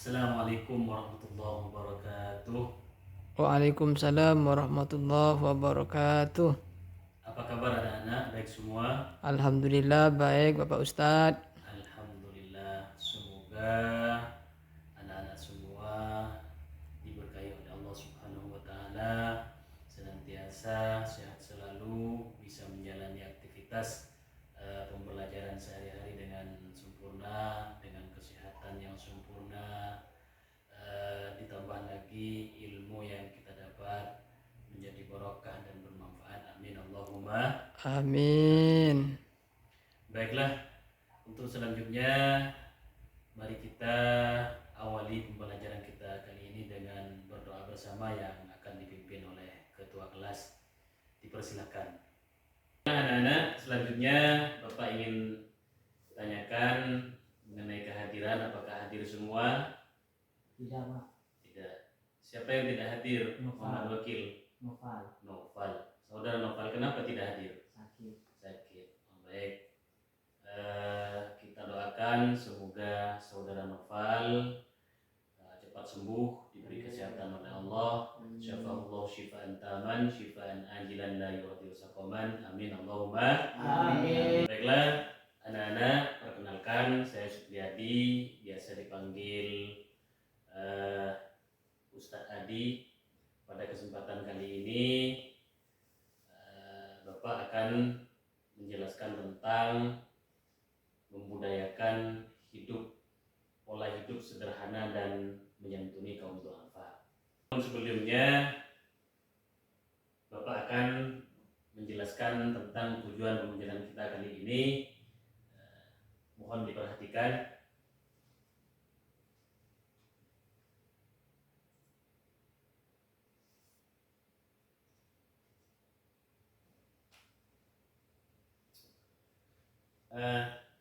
Assalamualaikum warahmatullahi wabarakatuh. Waalaikumsalam warahmatullahi wabarakatuh. Apa kabar anak-anak? Baik semua? Alhamdulillah baik Bapak Ustadz. Alhamdulillah. Semoga anak-anak semua diberkahi oleh Allah Subhanahu wa taala, senantiasa sehat selalu, bisa menjalani aktivitas pembelajaran sehari-hari dengan sempurna, dengan kesehatan yang sempurna, ditambah lagi ilmu yang kita dapat menjadi barokah dan bermanfaat. Amin Allahumma. Amin. Baiklah, untuk selanjutnya mari kita awali pembelajaran kita kali ini dengan berdoa bersama yang akan dipimpin oleh ketua kelas. Dipersilakan. Anak-anak, selanjutnya Bapak ingin tanyakan mengenai kehadiran. Apakah hadir semua? Tidak, Pak. Tidak. Siapa yang tidak hadir? Noval. Muhammad Wakil. Noval. Saudara Noval, kenapa tidak hadir? Sakit. Baik. Kita doakan semoga saudara Noval cepat sembuh, diberi kesehatan oleh Allah. Syafa'allahu syifaan taman, syifaan ajilan la yughadiru saqaman. Amin Allahumma. Amin. Baiklah, anak-anak, perkenalkan saya Supriyadi, biasa dipanggil Ustadz Adi. Pada kesempatan kali ini Bapak akan menjelaskan tentang membudayakan pola hidup sederhana dan menyantuni kaum du'afa. Sebelumnya Bapak akan menjelaskan tentang tujuan pembelajaran kita kali ini. Mohon diperhatikan.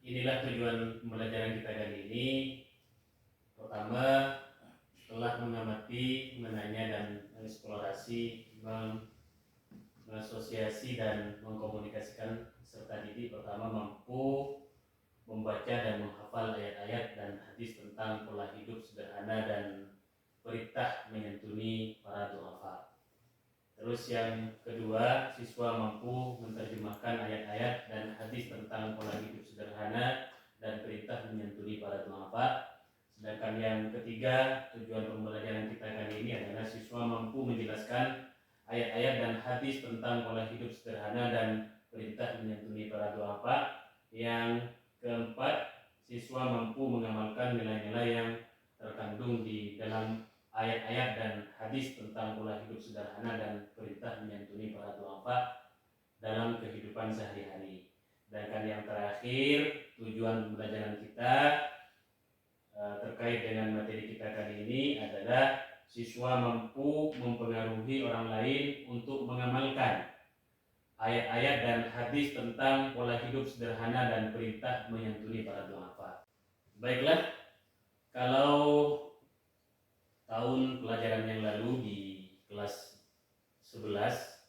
Inilah tujuan pembelajaran kita kali ini. Pertama, setelah mengamati, menanya dan mengeksplorasi, mengasosiasi dan mengkomunikasikan serta didik. Pertama, mampu membaca dan menghafal ayat-ayat dan hadis tentang pola hidup sederhana dan perintah menyantuni para du'afa. Terus yang kedua, siswa mampu menerjemahkan ayat-ayat dan hadis tentang pola hidup sederhana dan perintah menyantuni para du'afa. Sedangkan yang ketiga, tujuan pembelajaran kita kali ini adalah siswa mampu menjelaskan ayat-ayat dan hadis tentang pola hidup sederhana dan perintah menyantuni para du'afa. Yang keempat, siswa mampu mengamalkan nilai-nilai yang terkandung di dalam ayat-ayat dan hadis tentang pola hidup sederhana dan perintah menyantuni para du'afa dalam kehidupan sehari-hari. Dan yang terakhir, tujuan pembelajaran kita terkait dengan materi kita kali ini adalah siswa mampu mempengaruhi orang lain untuk mengamalkan ayat-ayat dan hadis tentang pola hidup sederhana dan perintah menyantuni para du'afa. Baiklah, kalau tahun pelajaran yang lalu di kelas 11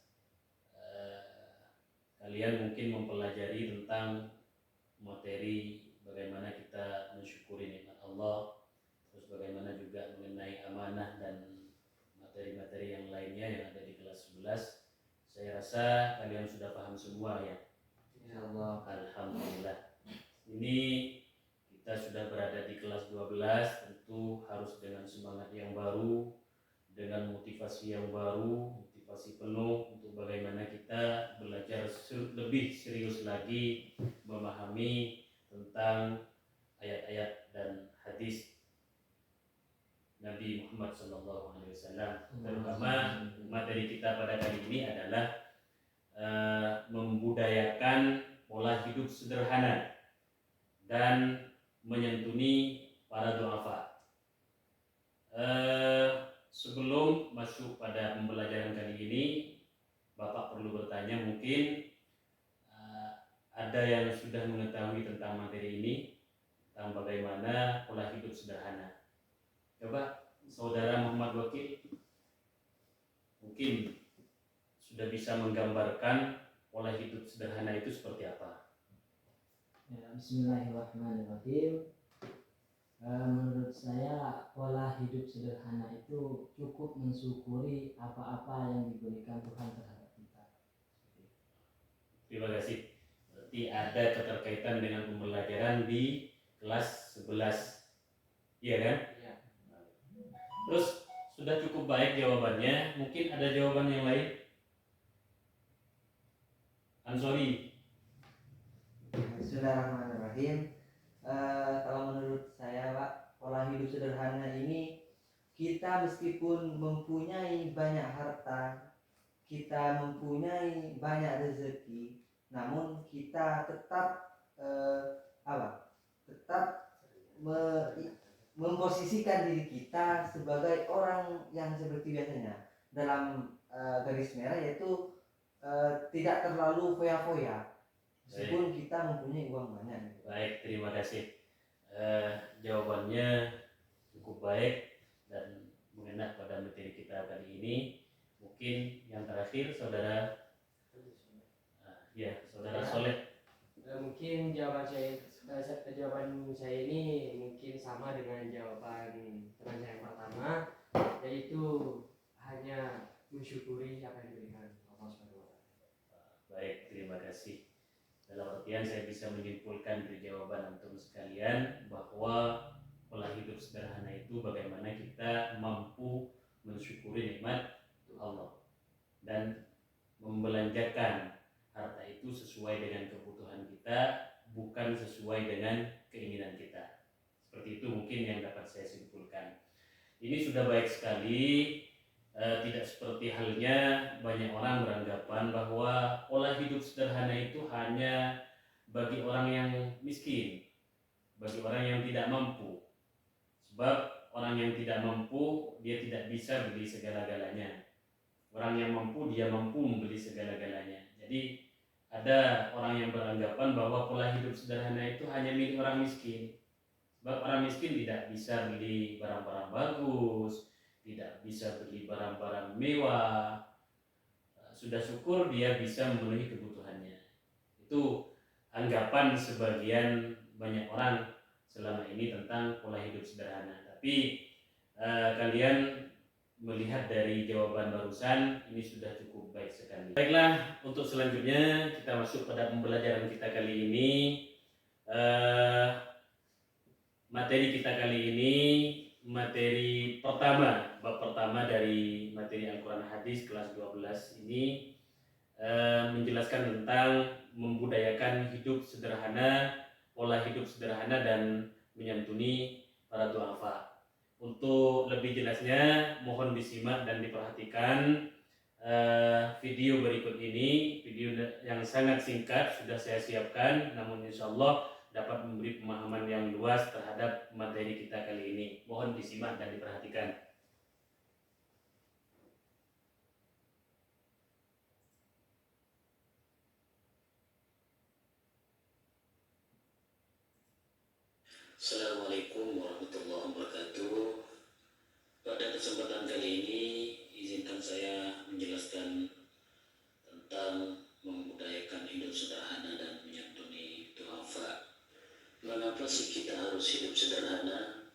kalian mungkin mempelajari tentang materi bagaimana kita mensyukuri nikmat Allah, terus bagaimana juga mengenai amanah dan materi-materi yang lainnya yang ada di kelas 11. Saya rasa kalian sudah paham semua ya. Insyaallah. Alhamdulillah. Ini kita sudah berada di kelas 12, tentu harus dengan semangat yang baru, dengan motivasi yang baru, motivasi penuh untuk bagaimana kita belajar lebih serius lagi memahami tentang ayat-ayat dan hadis Nabi Muhammad SAW. Terutama materi kita pada kali ini adalah membudayakan pola hidup sederhana dan menyantuni para du'afa. Sebelum masuk pada pembelajaran kali ini, Bapak perlu bertanya, mungkin ada yang sudah mengetahui tentang materi ini, tentang bagaimana pola hidup sederhana. Coba saudara Muhammad Wakil mungkin sudah bisa menggambarkan pola hidup sederhana itu seperti apa? Ya, Bismillahirrahmanirrahim. Menurut menurut saya pola hidup sederhana itu cukup mensyukuri apa-apa yang diberikan Tuhan terhadap kita. Terima kasih. Berarti ada keterkaitan dengan pembelajaran di kelas 11. Iya kan? Iya. Terus sudah cukup baik jawabannya. Mungkin ada jawaban yang lain? Ansori. Bismillahirrahmanirrahim. Kalau menurut saya Pak, pola hidup sederhana ini, kita meskipun mempunyai banyak harta, kita mempunyai banyak rezeki, namun kita tetap tetap memposisikan diri kita sebagai orang yang seperti biasanya, dalam garis merah, yaitu tidak terlalu foya-foya meskipun kita mempunyai uang banyak. Baik, terima kasih. Jawabannya cukup baik dan mengena pada materi kita kali ini. Mungkin yang terakhir saudara saudara Soleh. Mungkin jawaban saya ini mungkin sama dengan jawaban teman saya yang pertama, yaitu hanya mensyukuri apa yang diberikan Allah SWT. Baik, terima kasih. Dalam artian saya bisa menyimpulkan dari jawaban antum sekalian bahwa pola hidup sederhana itu bagaimana kita mampu mensyukuri nikmat Allah dan membelanjakan harta itu sesuai dengan kebutuhan kita, bukan sesuai dengan keinginan kita. Seperti itu mungkin yang dapat saya simpulkan. Ini sudah baik sekali. Tidak seperti halnya banyak orang beranggapan bahwa pola hidup sederhana itu hanya bagi orang yang miskin, bagi orang yang tidak mampu. Sebab orang yang tidak mampu, dia tidak bisa beli segala-galanya. Orang yang mampu, dia mampu membeli segala-galanya. Jadi ada orang yang beranggapan bahwa pola hidup sederhana itu hanya milik orang miskin. Sebab orang miskin tidak bisa beli barang-barang bagus, tidak bisa beli barang-barang mewah. Sudah syukur dia bisa memenuhi kebutuhannya. Itu anggapan sebagian banyak orang selama ini tentang pola hidup sederhana. Tapi kalian melihat dari jawaban barusan, ini sudah cukup baik sekali. Baiklah, untuk selanjutnya kita masuk pada pembelajaran kita kali ini. Materi kita kali ini materi pertama, bab pertama dari materi Al-Quran Hadis kelas 12 ini menjelaskan tentang membudayakan hidup sederhana, pola hidup sederhana dan menyantuni para duafa. Untuk lebih jelasnya mohon disimak dan diperhatikan video berikut ini. Video yang sangat singkat sudah saya siapkan, namun insya Allah dapat memberi pemahaman yang luas terhadap materi kita kali ini. Mohon disimak dan diperhatikan. Assalamualaikum warahmatullahi wabarakatuh. Pada kesempatan kali ini izinkan saya menjelaskan tentang membudayakan hidup sederhana dan menyantuni duafa. Mengapa sih kita harus hidup sederhana?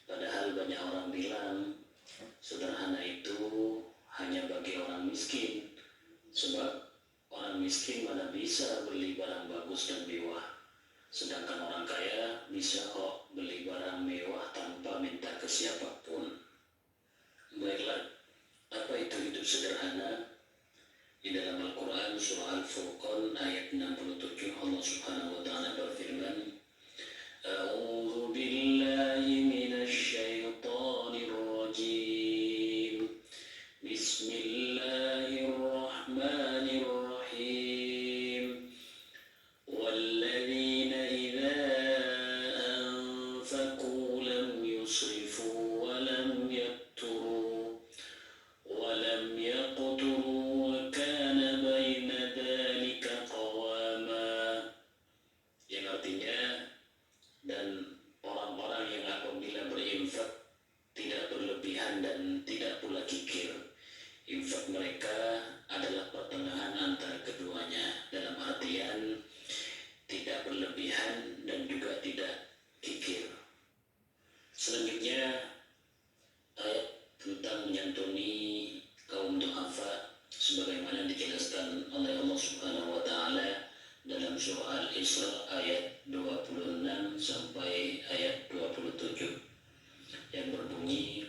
Padahal banyak orang bilang sederhana itu hanya bagi orang miskin. Sebab orang miskin mana bisa beli barang bagus dan mewah. Sedangkan orang kaya bisa kok beli barang mewah tanpa minta ke siapapun. Baiklah, apa itu hidup sederhana? Di dalam Al-Quran surah Al-Furqan ayat 67 Allah Subhanahu wa Ta'ala berfirman, A'udzu billahi minasy syaithanir rajim. Bismillahirrahmanirrahim. Walladzina idza anfaqu lam yusrifu wa lam yakturu wa lam yaqturu wa kana baina dzalika qawama. Yang artinya, dan sampai ayat 27 yang berbunyi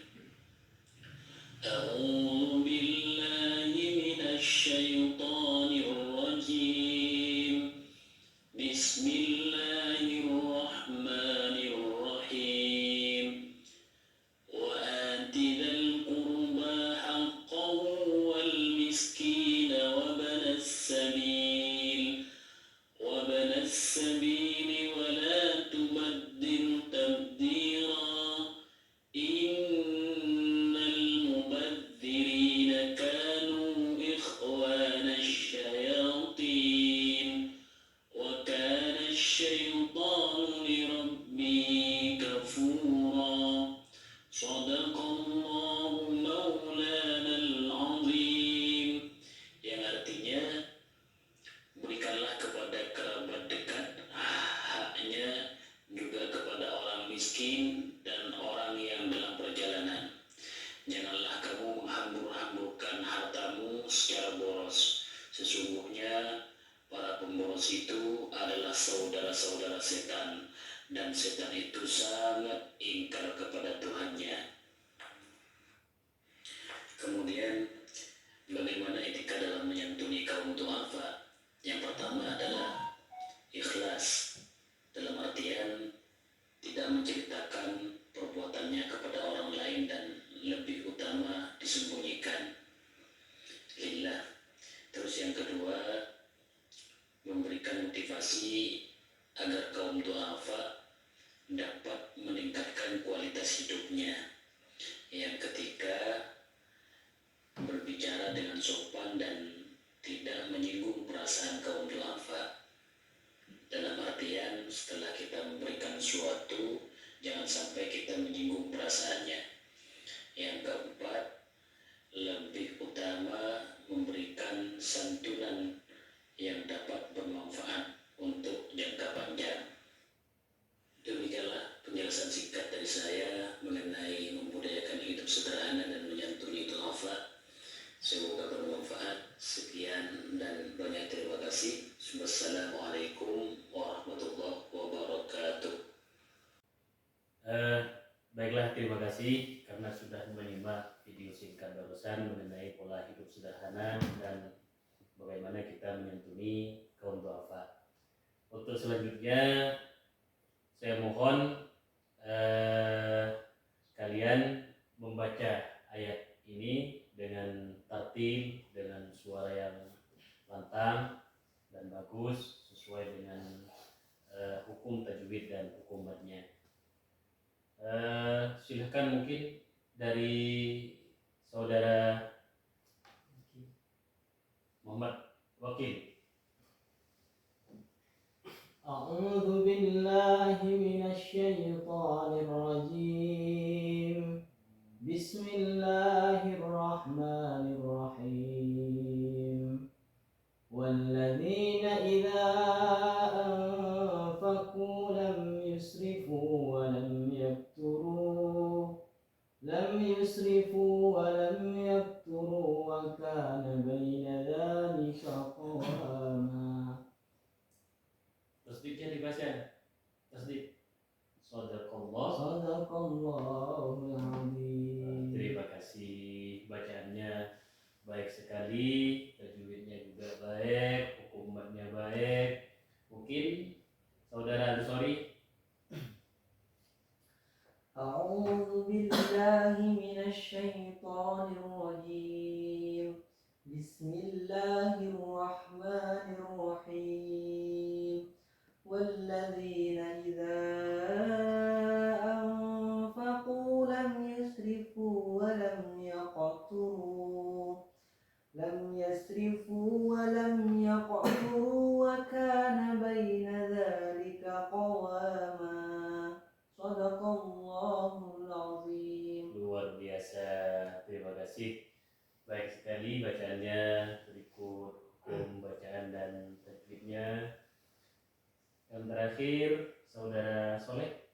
A'udzu billahi minasyaitonir rajim. Bismillahirrahmanirrahim. Wa ati dzal qurba haqqahu wal miskina wa banas sabil wa la tubaddil tabdira. Innal mubadzirina kanu ikhwanasy syayatin wa kana asy-syaitanu lirabbihi kafura. Shadaqallahu maulanal azim. Yang artinya, berikanlah kepada kerabat dekat haknya, juga kepada orang miskin dan orang yang dalam perjalanan. Janganlah kamu menghambur-hamburkan hartamu secara boros. Sesungguhnya para pemboros itu adalah saudara-saudara setan, dan setan itu sangat ingkar kepada Tuhannya. Kemudian, bagaimana etika dalam menyantuni kaum du'afa? Yang pertama adalah ikhlas, dalam artian tidak menceritakan perbuatannya kepada orang lain dan lebih utama disembunyikan lillah. Terus yang kedua, memberikan motivasi agar kaum du'afa dapat meningkatkan kualitas hidupnya. Yang ketiga, berbicara dengan sopan dan tidak menyinggung perasaan kaum du'afa. Dalam artian, setelah kita memberikan suatu, jangan sampai kita menyinggung perasaannya. Yang keempat, lebih utama memberikan santunan yang dapat bermanfaat untuk jangka panjang. Demikianlah penjelasan singkat dari saya mengenai membudayakan hidup sederhana dan menyantuni du'afa. Semoga bermanfaat. Sekian dan banyak terima kasih. Wassalamualaikum warahmatullahi wabarakatuh. Baiklah, terima kasih karena sudah menyimak video singkat barusan mengenai pola hidup sederhana dan bagaimana kita menyantuni kaum du'afa. Untuk selanjutnya, saya mohon kalian membaca ayat ini dengan tartil, dengan suara yang lantang dan bagus sesuai dengan hukum tajwid dan hukum matnya. Silahkan mungkin dari saudara Muhammad Wakil. A'udzu billahi minasy syaithanir rajim. Bismillahirrahmanirrahim. Walladzina idza anfaqu lam yusrifu wa lam yakturu wa kana baina dzalika qawama. Tasdiknya dibaca. Tasdik. Shadaqallah. Shadaqallahul azim. Terima kasih, bacaannya baik sekali, tajwidnya juga baik, hukumannya baik. Mungkin saudara Ansori. A'udzu billahi minasy syaithanir rajim. Bismillahirrahmanirrahim. Walladzina idza anfaqu lam yusrifu wa lam yaqturu wa kana baina dzalika qawama. Shadaqallahul azim. Luar biasa, terima kasih. Baik sekali bacaannya, berikut hukum bacaan dan tajwidnya. Yang terakhir, saudara Soleh.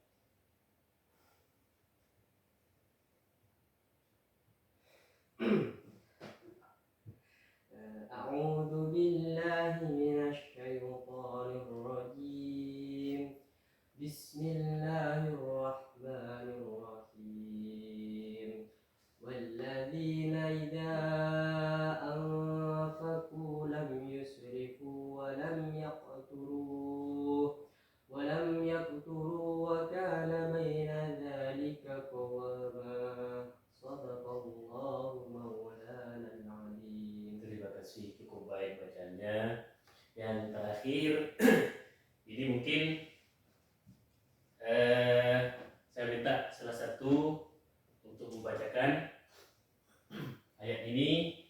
A'udzu billahi minasy syaithanir rajim. Bismillahirrahmanirrahim. Walladzina idza anfaqu lam yusrifu wa lam yaqturu wa kana baina dzalika qawama. Shadaqallahu maulana al-azim. Terima kasih, cukup baik bacanya. Yang terakhir, ini mungkin saya minta salah satu untuk membacakan ayat ini,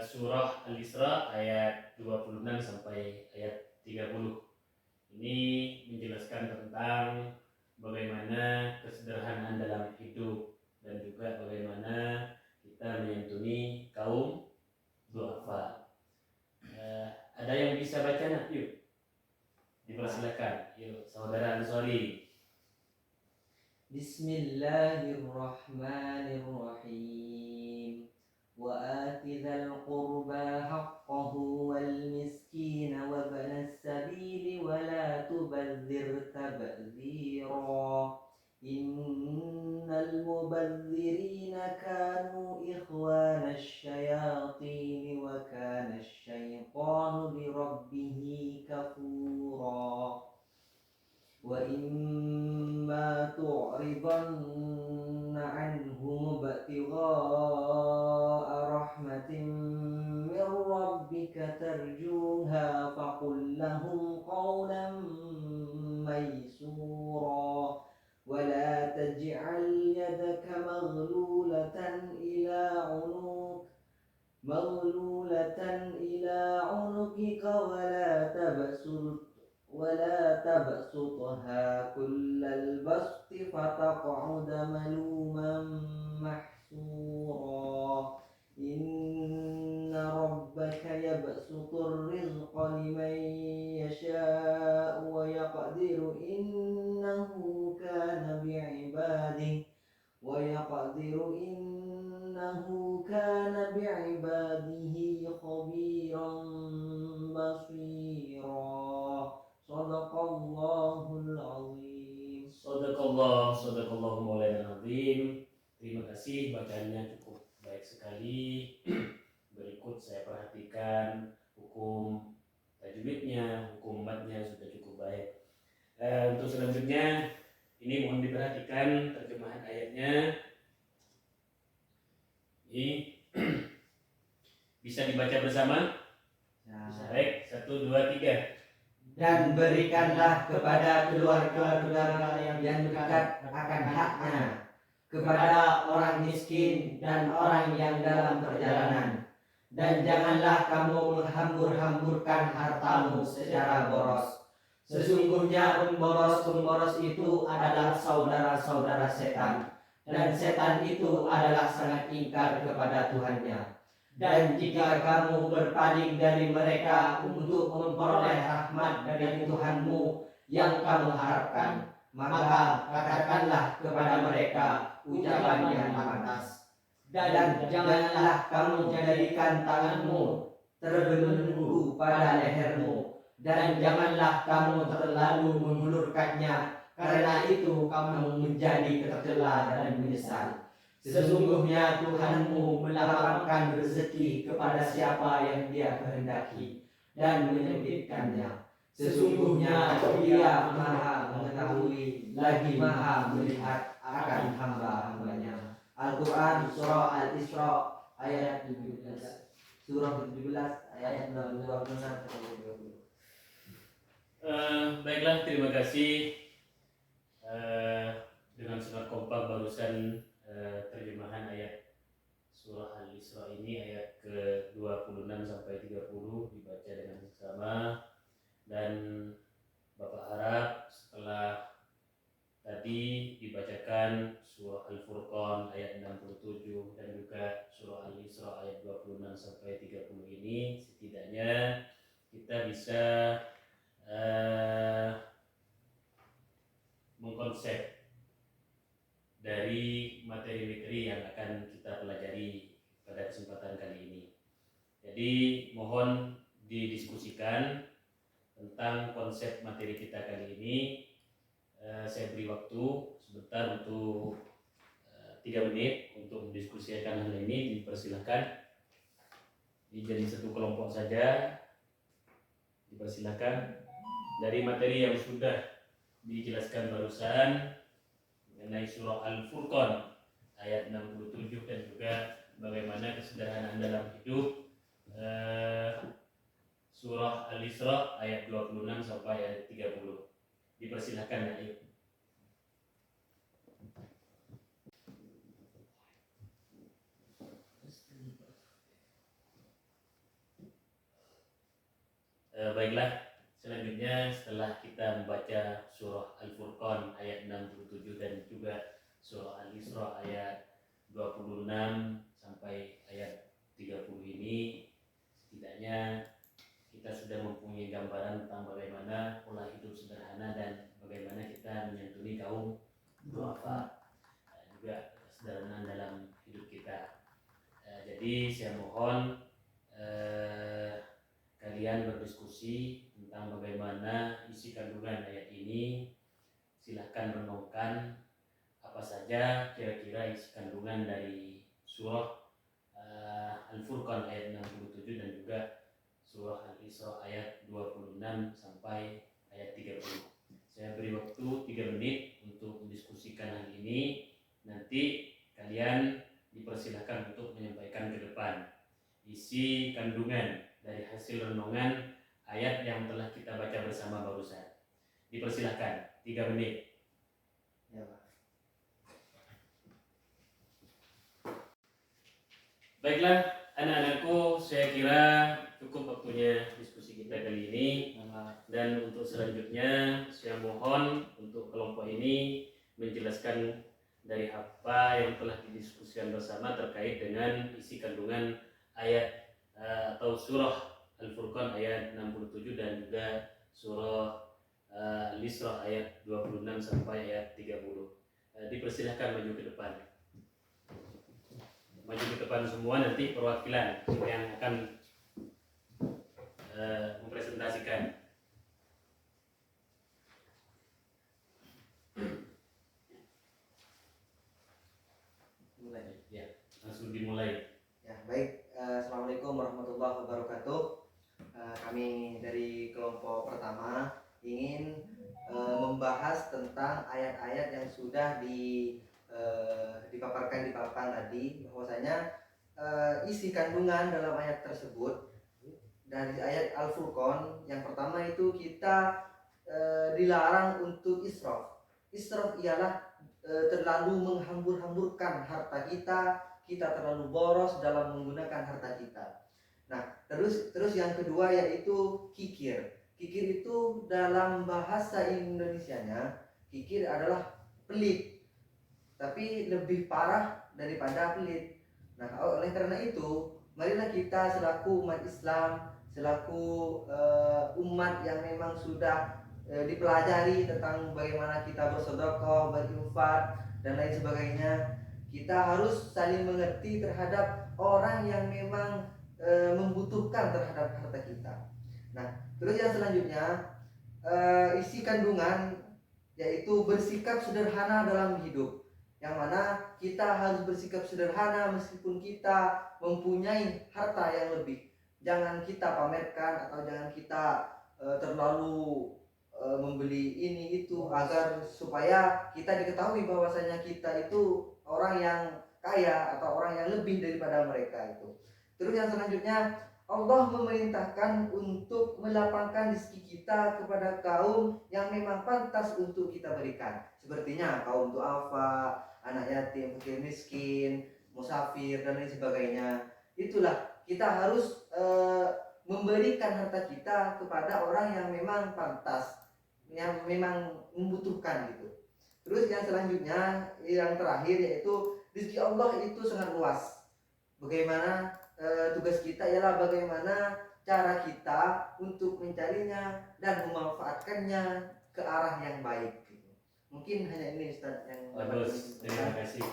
surah Al-Isra ayat 26 sampai ayat 30. Ini menjelaskan tentang bagaimana kesederhanaan dalam hidup dan juga bagaimana kita menyantuni kaum duafa. Ada yang bisa baca nak? Yuk, dipersilakan. Yuk, saudara Ansori. Bismillahirrahmanirrahim. Wa ati dzal qurba haqqahu wal miskin wa ibnas sabili wa la tubadzir tabdzira. Innal mubadzirina kanu ikhwana asyayatin wa kana asyaitanu li rabbih kafura. Wa imma tu'ridanna anhum ibtigha'a rahmatin min rabbika tarjuha faqul lahum qawlan maysura. ولا تجعل يدك مغلولة إلى عنقك ولا تبسطها كل البسط فتقعد ملوما محسورا. إن ربك يبسط الرزق لمن يشاء ويقدر إنه كان بعباده خبيرا بصيرا. صدق الله العظيم. Sadaqallah maulana azim. Terima kasih, bacaannya cukup baik sekali. Berikut saya perhatikan hukum tajwidnya, hukum matnya sudah cukup baik. Untuk selanjutnya ini mohon diperhatikan terjemahan ayatnya. Ini bisa dibaca bersama? Baik, 1, 2, 3. Dan berikanlah kepada keluarga-keluarga yang dekat akan haknya, kepada orang miskin dan orang yang dalam perjalanan. Dan janganlah kamu menghambur-hamburkan hartamu secara boros. Sesungguhnya pemboros-pemboros itu adalah saudara-saudara setan, dan setan itu adalah sangat ingkar kepada Tuhannya. Dan jika kamu berpaling dari mereka untuk memperoleh rahmat dari Tuhanmu yang kamu harapkan, maka katakanlah kepada mereka ucapan yang pantas. Dan janganlah kamu jadikan tanganmu terbelenggu pada lehermu, dan janganlah kamu terlalu mengulurkannya, karena itu kamu menjadi tercela dan menyesal. Sesungguhnya Tuhanmu melapangkan rezeki kepada siapa yang Dia kehendaki dan menyempitkannya. Sesungguhnya Dia Maha mengetahui lagi Maha melihat akan hamba-hambanya. Al-Quran Surah Al-Isra ayat 17. Surah 17 ayat 26-30. Baiklah, terima kasih. Dengan sangat kompak barusan terjemahan ayat surah Al-Isra ini, ayat ke-26 sampai 30 dibaca dengan seksama. Dan Bapak harap setelah tadi dibacakan surah Al-Furqan ayat 67 dan juga surah Al-Isra ayat 26 sampai 30 ini, setidaknya kita bisa mengkonsep dari materi-materi yang akan kita pelajari pada kesempatan kali ini. Jadi mohon didiskusikan tentang konsep materi kita kali ini, saya beri waktu sebentar untuk 3 menit untuk mendiskusikan hal ini. Dipersilakan. Jadi satu kelompok saja. Dipersilakan. Dari materi yang sudah dijelaskan barusan mengenai surah Al-Furqan ayat 67 dan juga bagaimana kesederhanaan dalam hidup, surah Al-Isra ayat 26 sampai ayat 30. Dipersilakan, ayo. Baiklah, selanjutnya setelah kita membaca surah Al-Furqan ayat 67 dan juga surah Al-Isra ayat 26 sampai ayat 30 ini, setidaknya kita sudah mempunyai gambaran tentang bagaimana pola hidup sederhana dan bagaimana kita menyantuni kaum duafa, juga kesederhanaan dalam hidup kita. Jadi saya mohon kalian berdiskusi tentang bagaimana isi kandungan ayat ini. Silahkan renungkan apa saja kira-kira isi kandungan dari surah Al-Furqan ayat 67 dan juga surah Al-Isra ayat 26 sampai ayat 30. Saya beri waktu 3 menit untuk mendiskusikan hal ini. Nanti kalian dipersilahkan untuk menyampaikan ke depan isi kandungan dari hasil renungan ayat yang telah kita baca bersama barusan. Dipersilahkan 3 menit. Ya, Pak. Baiklah, anak-anakku, saya kira cukup waktunya diskusi kita kali ini. Dan untuk selanjutnya, saya mohon untuk kelompok ini menjelaskan dari apa yang telah didiskusikan bersama terkait dengan isi kandungan ayat atau surah Al-Furqan ayat 67 dan juga surah Al-Isra ayat 26 sampai ayat 30. Dipersilahkan maju ke depan. Maju ke depan semua, nanti perwakilan yang akan mempresentasikan. Mulai. Ya, langsung dimulai. Ya, baik. Assalamualaikum warahmatullahi wabarakatuh. Kami dari kelompok pertama ingin membahas tentang ayat-ayat yang sudah dipaparkan di papan tadi, bahwasanya isi kandungan dalam ayat tersebut dari ayat Al-Furqan yang pertama itu kita dilarang untuk israf. Israf ialah terlalu menghambur-hamburkan harta kita terlalu boros dalam menggunakan harta kita. Nah, terus yang kedua yaitu kikir. Kikir itu dalam bahasa Indonesianya, kikir adalah pelit, tapi lebih parah daripada pelit. Nah, oleh karena itu, marilah kita selaku umat Islam, selaku umat yang memang sudah dipelajari tentang bagaimana kita bersedekah, berinfak dan lain sebagainya, kita harus saling mengerti terhadap orang yang memang membutuhkan terhadap harta kita. Nah, terus yang selanjutnya isi kandungan yaitu bersikap sederhana dalam hidup, yang mana kita harus bersikap sederhana meskipun kita mempunyai harta yang lebih. Jangan kita pamerkan atau jangan kita terlalu membeli ini itu agar supaya kita diketahui bahwasanya kita itu orang yang kaya atau orang yang lebih daripada mereka itu. Terus yang selanjutnya, Allah memerintahkan untuk melapangkan rezeki kita kepada kaum yang memang pantas untuk kita berikan. Sepertinya kaum duafa, anak yatim, fakir miskin, musafir dan lain sebagainya. Itulah kita harus memberikan harta kita kepada orang yang memang pantas, yang memang membutuhkan gitu. Terus yang selanjutnya, yang terakhir yaitu rezeki Allah itu sangat luas. Bagaimana tugas kita ialah bagaimana cara kita untuk mencarinya dan memanfaatkannya ke arah yang baik gitu. Mungkin hanya ini Ustaz yang Bagus, terima kasih.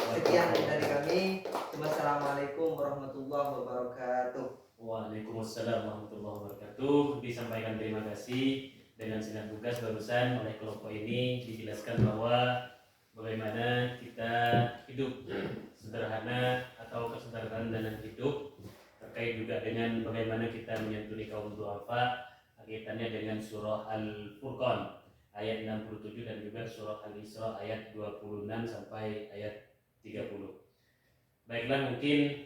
Sekian dari kami. Wassalamualaikum warahmatullahi wabarakatuh. Waalaikumsalam warahmatullahi wabarakatuh. Disampaikan terima kasih dengan senat tugas barusan oleh kelompok ini dijelaskan bahwa bagaimana kita hidup sederhana atau kesederhanaan dalam hidup, terkait juga dengan bagaimana kita menyantuni kaum duafa, kaitannya dengan surah Al-Furqan ayat 67 dan juga surah Al-Isra ayat 26 sampai ayat 30. Baiklah, mungkin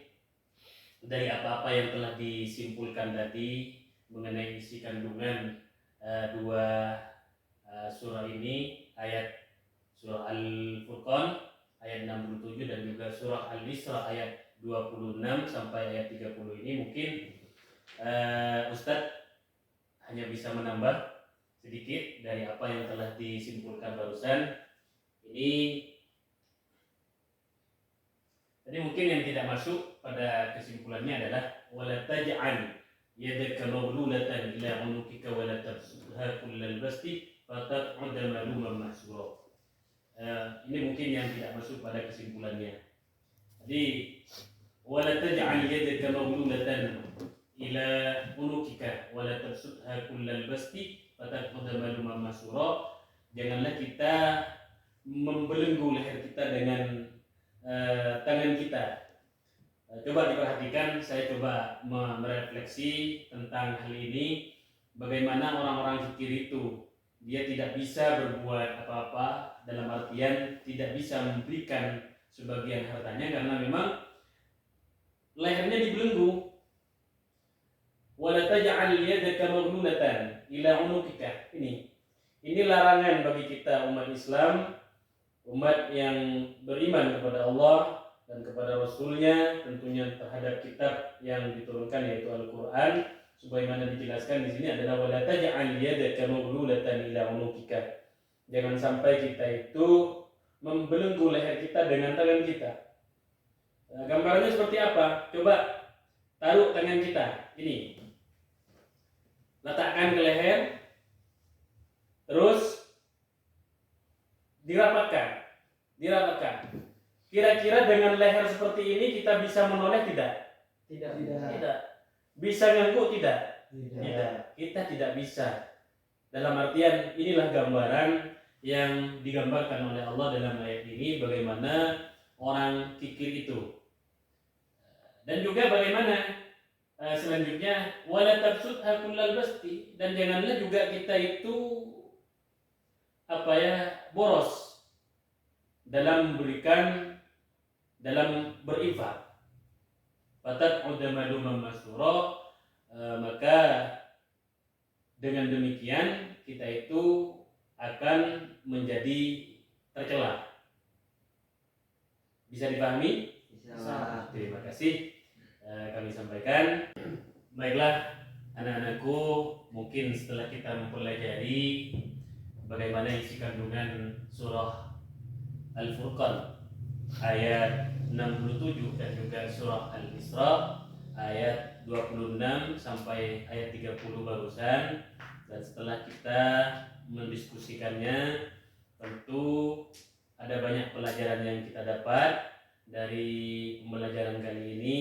dari apa-apa yang telah disimpulkan tadi mengenai isi kandungan dua surah ini, ayat surah Al-Furqan ayat 67 dan juga surah Al-Isra ayat 26 sampai ayat 30 ini, mungkin Ustadz hanya bisa menambah sedikit dari apa yang telah disimpulkan barusan ini. Jadi mungkin yang tidak masuk pada kesimpulannya adalah wala taj'al yadaka maghlulatan ila 'unukika wa la tabsutha kullal basti fataq'uda maluman mahsura. Ini mungkin yang tidak masuk pada kesimpulannya. Jadi wala taj'al yadaka maghlulatan ila 'unukika wa la tabsutha kullal basti fataq'uda maluman mahsura. Janganlah kita membelenggu leher kita dengan tangan kita. Coba diperhatikan, saya coba merefleksi tentang hal ini. Bagaimana orang-orang zikir itu dia tidak bisa berbuat apa-apa, dalam artian tidak bisa memberikan sebagian hartanya karena memang lehernya dibelenggu. Wala taj'al yadaka maghlulatan ila 'unukika. Ini larangan bagi kita umat Islam, umat yang beriman kepada Allah dan kepada Rasulnya, tentunya terhadap kitab yang diturunkan yaitu Al-Quran. Sebagaimana dijelaskan di sini adalah wala taj'al yadaka maghlulatan ila 'unukika. Jangan sampai kita itu membelenggu leher kita dengan tangan kita. Gambarnya seperti apa? Coba taruh tangan kita ini, letakkan ke leher, terus dirapatkan. Kira-kira dengan leher seperti ini kita bisa menoleh tidak? Tidak. Bisa ngangguk tidak? Tidak. Kita tidak bisa. Dalam artian inilah gambaran yang digambarkan oleh Allah dalam ayat ini, bagaimana orang kikir itu. Dan juga bagaimana selanjutnya wala tabsutha kullal basti, dan janganlah juga kita itu boros dalam memberikan, dalam berinfak. Fataq'uda maluman mahsura, maka dengan demikian kita itu akan menjadi tercela. Bisa dipahami? Bisa. Terima kasih kami sampaikan. Baiklah anak-anakku, mungkin setelah kita mempelajari bagaimana isi kandungan surah Al-Furqan ayat 67 dan juga surah Al-Isra ayat 26 sampai ayat 30 barusan, dan setelah kita mendiskusikannya tentu ada banyak pelajaran yang kita dapat dari pembelajaran kali ini,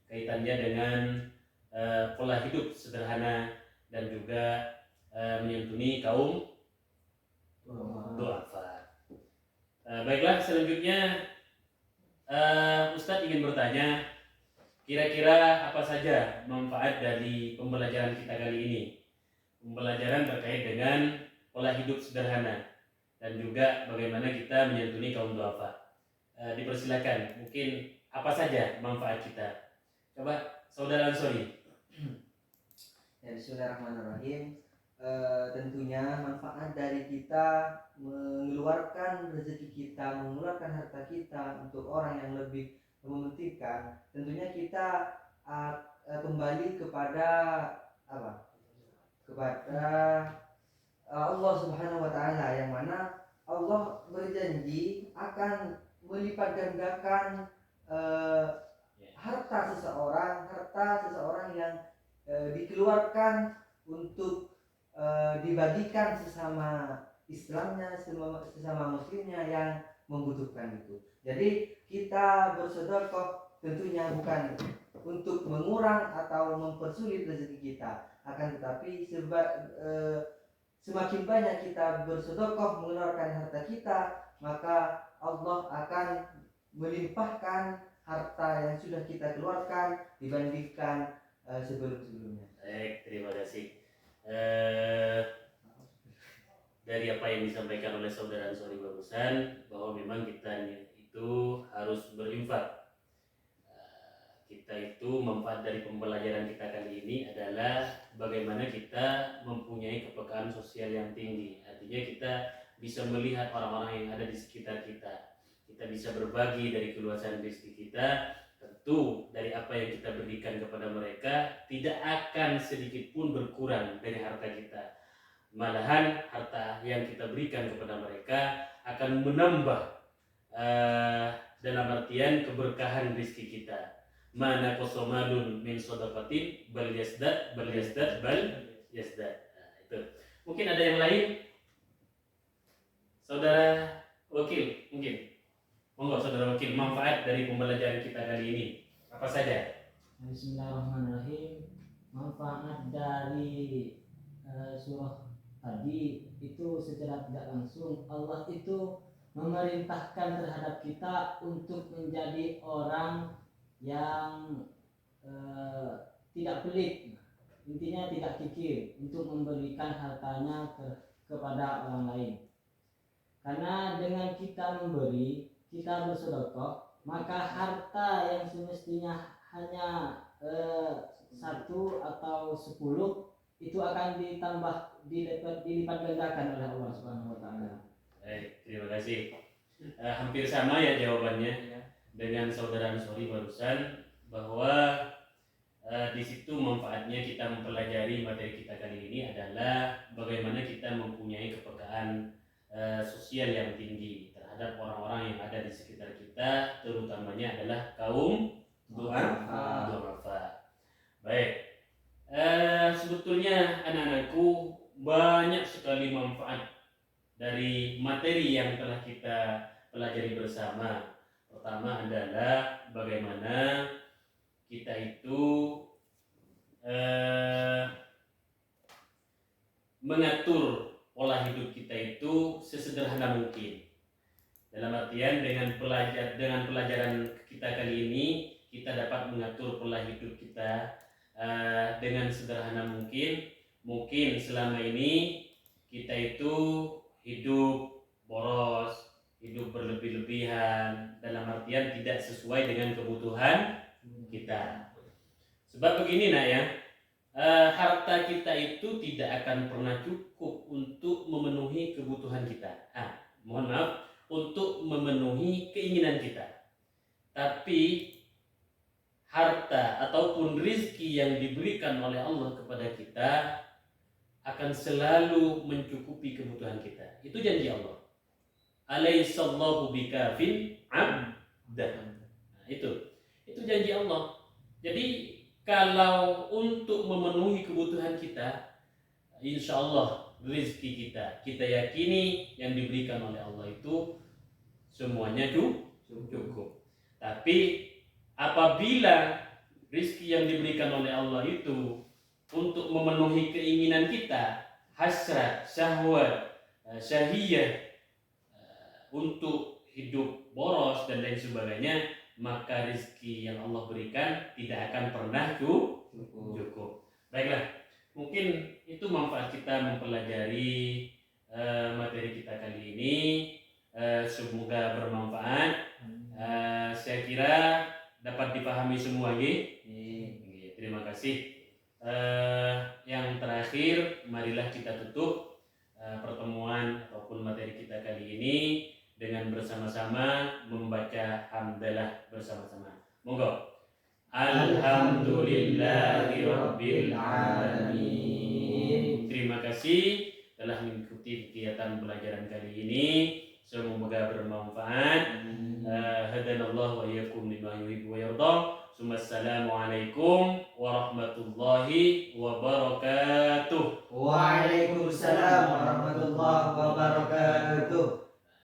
kaitannya dengan pola hidup sederhana dan juga menyantuni kaum duafa. Baiklah, selanjutnya Ustadz ingin bertanya, kira-kira apa saja manfaat dari pembelajaran kita kali ini? Pembelajaran terkait dengan pola hidup sederhana dan juga bagaimana kita menyantuni kaum duafa. Dipersilakan, mungkin apa saja manfaat kita? Coba Saudara Ansori. Ya, bismillahirrahmanirrahim. Tentunya manfaat dari kita mengeluarkan rezeki kita, mengeluarkan harta kita untuk orang yang lebih mementingkan, tentunya kita kembali kepada apa? Kepada Allah Subhanahu wa taala, yang mana Allah berjanji akan melipat gandakan harta seseorang yang dikeluarkan untuk dibagikan sesama Islamnya, sesama muslimnya yang membutuhkan itu. Jadi kita bersedekah tentunya bukan untuk mengurang atau mempersulit rezeki kita, akan tetapi semakin banyak kita bersedekah mengeluarkan harta kita, maka Allah akan melimpahkan harta yang sudah kita keluarkan dibandingkan sebelum-sebelumnya. Baik, terima kasih. Dari apa yang disampaikan oleh saudara Ansori barusan, bahwa memang kita itu harus berinfak. Kita itu manfaat dari pembelajaran kita kali ini adalah bagaimana kita mempunyai kepekaan sosial yang tinggi. Artinya kita bisa melihat orang-orang yang ada di sekitar kita. Kita bisa berbagi dari keluasan rezeki kita. Tentu dari apa yang kita berikan kepada mereka tidak akan sedikit pun berkurang dari harta kita. Malahan harta yang kita berikan kepada mereka akan menambah dalam artian keberkahan rezeki kita. Mana kosomalun min sodapatin bal yazdad bal yazdad. Itu. Mungkin ada yang lain, saudara wakil, mungkin. Monggo saudara wakil, manfaat dari pembelajaran kita kali ini apa saja? Bismillahirrahmanirrahim. Manfaat dari surah tadi itu secara tidak langsung Allah itu memerintahkan terhadap kita untuk menjadi orang yang tidak pelit, intinya tidak kikir untuk memberikan hartanya kepada orang lain. Karena dengan kita memberi, kita bersedekah, maka harta yang semestinya hanya 1 atau 10 itu akan dilipat gandakan oleh Allah Subhanahu wa taala. Baik, terima kasih. Hampir sama ya jawabannya dengan saudara Ansori barusan, bahwa di situ manfaatnya kita mempelajari materi kita kali ini adalah bagaimana kita mempunyai kepekaan sosial yang tinggi terhadap orang-orang yang ada di sekitar kita, terutamanya adalah kaum du'afa. Baik. Sebetulnya anak-anakku banyak sekali manfaat dari materi yang telah kita pelajari bersama. Pertama adalah bagaimana kita itu mengatur pola hidup kita itu sesederhana mungkin. Dalam artian dengan pelajaran kita kali ini kita dapat mengatur pola hidup kita dengan sederhana mungkin. Mungkin selama ini kita itu hidup boros, hidup berlebih-lebihan, dalam artian tidak sesuai dengan kebutuhan kita. Sebab begini nak ya, harta kita itu tidak akan pernah cukup untuk memenuhi kebutuhan kita. Mohon maaf, untuk memenuhi keinginan kita. Tapi harta ataupun rizki yang diberikan oleh Allah kepada kita akan selalu mencukupi kebutuhan kita. Itu janji Allah. Alaihissallahu bikafin abdan. Itu janji Allah. Jadi kalau untuk memenuhi kebutuhan kita, insya Allah rezeki kita yakini yang diberikan oleh Allah itu semuanya cukup. Tapi apabila rezeki yang diberikan oleh Allah itu untuk memenuhi keinginan kita, hasrat, syahwat, syahiyah, untuk hidup boros dan lain sebagainya, maka rezeki yang Allah berikan tidak akan pernah cukup. Baiklah, mungkin itu manfaat kita mempelajari materi kita kali ini. Semoga bermanfaat. Saya kira dapat dipahami semua, terima kasih. Yang terakhir, marilah kita tutup pertemuan ataupun materi kita kali ini dengan bersama-sama membaca hamdalah bersama-sama. Monggo. Alhamdulillahirabbil alamin. Terima kasih telah mengikuti kegiatan pelajaran kali ini. Semoga bermanfaat. Hadanallahu wa iyyakum lima yuhibbu wa yarda. Assalamualaikum warahmatullahi wabarakatuh.